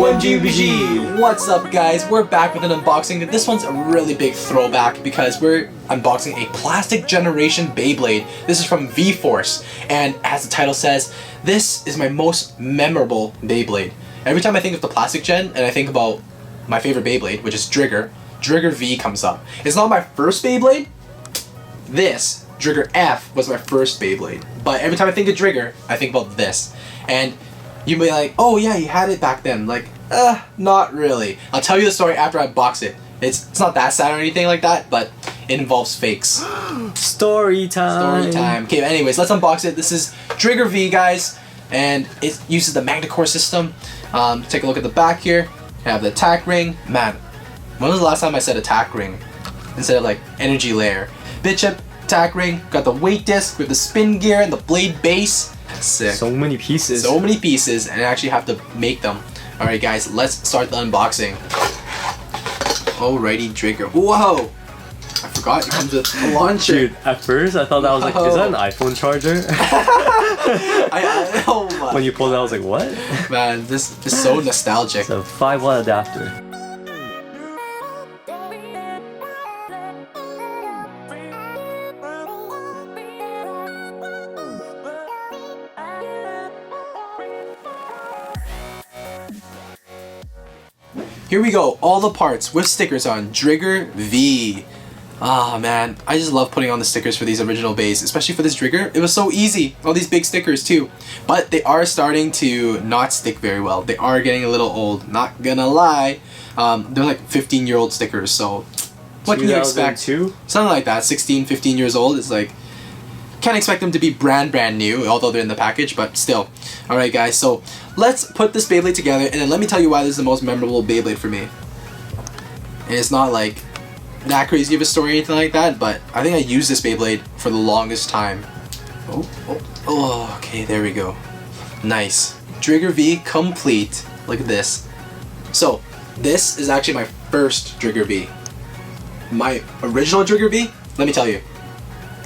OMG BBG! What's up guys? We're back with an unboxing. This one's a really big throwback because we're unboxing a plastic generation Beyblade. This is from V-Force, and as the title says, this is my most memorable Beyblade. Every time I think of the plastic gen and I think about my favorite Beyblade, which is Driger V comes up. It's not my first Beyblade. This, Driger F, was my first Beyblade. But every time I think of Driger, I think about this. And you may be like, oh yeah, you had it back then. Like, not really. I'll tell you the story after I box it. It's not that sad or anything like that, but it involves fakes. Story time. Story time. Okay, anyways, let's unbox it. This is Driger V, guys, and it uses the Magna-Core system. Take a look at the back here. I have the attack ring. Man, when was the last time I said attack ring instead of like energy layer? Bit chip, attack ring, got the weight disc with the spin gear and the blade base. Sick. So many pieces. So many pieces, and I actually have to make them. Alright guys, let's start the unboxing. Alrighty, Driger. Whoa! I forgot it comes with a launcher. Dude, at first I thought that was like, is that an iPhone charger? Oh my. When you pulled it, I was like, what? Man, this is so nostalgic. It's a 5-watt adapter. Here we go, all the parts with stickers on. Driger V. Ah man, I just love putting on the stickers for these original Beys, especially for this Driger. It was so easy, all these big stickers too. But they are starting to not stick very well. They are getting a little old, not gonna lie. They're like 15-year-old stickers, so what can you expect? Something like that, 16, 15 years old. It's like, can't expect them to be brand new, although they're in the package, but still. Alright guys, so let's put this Beyblade together, and then let me tell you why this is the most memorable Beyblade for me. And it's not like that crazy of a story or anything like that, but I think I used this Beyblade for the longest time. Oh, okay, there we go. Nice. Driger V complete. Look at this. So, this is actually my first Driger V. My original Driger V, let me tell you.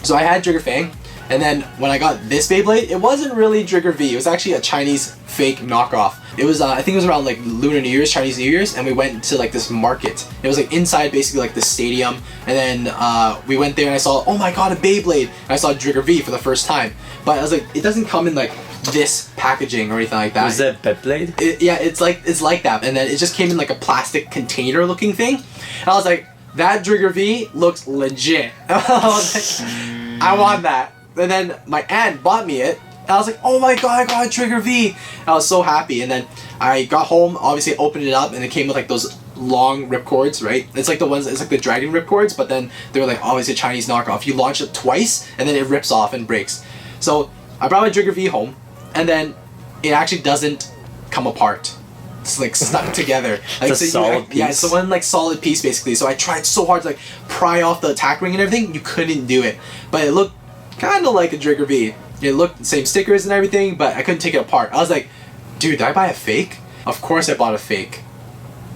So I had Driger Fang, and then when I got this Beyblade, it wasn't really Driger V. It was actually a Chinese fake knockoff. It was, I think it was around like Lunar New Year's, Chinese New Year's, and we went to like this market. It was like inside basically like the stadium, and then we went there and I saw, oh my god, a Beyblade! And I saw Driger V for the first time. But I was like, it doesn't come in like this packaging or anything like that. Was that Beyblade? Yeah, it's like that, and then it just came in like a plastic container looking thing. And I was like, that Driger V looks legit. I was like, I want that. And then my aunt bought me it, and I was like, oh my god, I got a Driger V! And I was so happy. And then I got home, obviously opened it up, and it came with like those long ripcords, right? It's like the ones, it's like the dragon ripcords, but then they were like, obviously a Chinese knockoff. You launch it twice, and then it rips off and breaks. So I brought my Driger V home, and then it actually doesn't come apart. It's like stuck together. Like, it's a solid piece. Yeah, it's the one like solid piece basically. So I tried so hard to like pry off the attack ring and everything. You couldn't do it, but it looked kind of like a Driger V. It looked the same stickers and everything, but I couldn't take it apart. I was like, dude, did I buy a fake? Of course I bought a fake.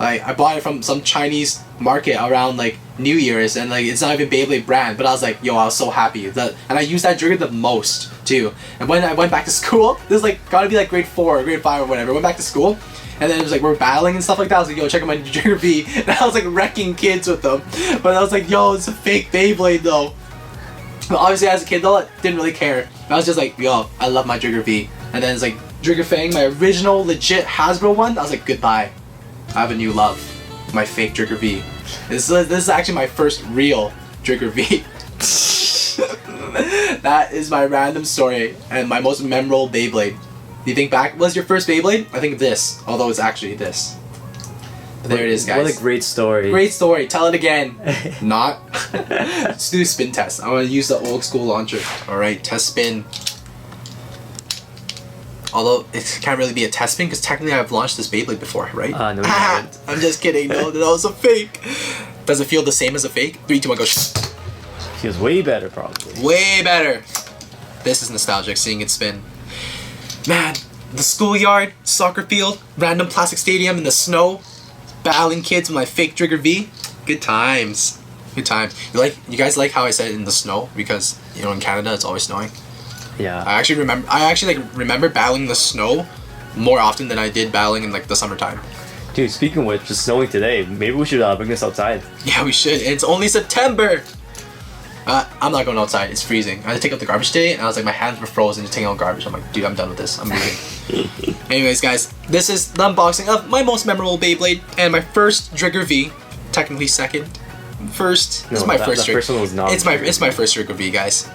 Like, I bought it from some Chinese market around like New Year's, and like it's not even Beyblade brand, but I was like, yo, I was so happy. And I used that Driger the most too. And when I went back to school, this is like gotta be like grade 4 or grade 5 or whatever. I went back to school, and then it was like we're battling and stuff like that. I was like, yo, check out my Driger V, and I was like wrecking kids with them. But I was like, yo, it's a fake Beyblade though. But obviously as a kid though, I didn't really care. I was just like, yo, I love my Driger V. And then it's like Driger Fang, my original legit Hasbro one. I was like, goodbye. I have a new love. My fake Driger V. This is actually my first real Driger V. That is my random story and my most memorable Beyblade. Do you think back, was your first Beyblade? I think this, although it's actually this. But there it is, guys. What a great story. Great story. Tell it again. Not. Let's do a spin test. I'm going to use the old school launcher. Alright, test spin. Although it can't really be a test spin because technically I've launched this Beyblade before, right? No, you haven't. I'm just kidding. No, that was a fake. Does it feel the same as a fake? 3, 2, 1, go. Feels way better, probably. Way better. This is nostalgic, seeing it spin. Man, the schoolyard, soccer field, random plastic stadium in the snow, battling kids with my fake Driger V. Good times. Good times. You guys like how I said in the snow? Because, you know, in Canada it's always snowing. Yeah. I actually remember battling the snow more often than I did battling in like the summertime. Dude, speaking of which, it's snowing today. Maybe we should bring this outside. Yeah, we should. It's only September. I'm not going outside. It's freezing. I had to take out the garbage today, and I was like, my hands were frozen just taking out garbage. I'm like, dude, I'm done with this. I'm moving. Anyways, guys, this is the unboxing of my most memorable Beyblade and my first Driger V. Technically second. First. This is my first Driger. First one was not. It's my first Driger V, guys.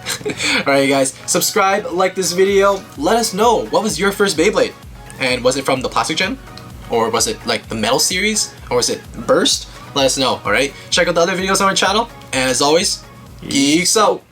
Alright, guys. Subscribe, like this video. Let us know, what was your first Beyblade? And was it from the plastic gen? Or was it like the metal series? Or was it burst? Let us know, alright? Check out the other videos on our channel. And as always, geeks out!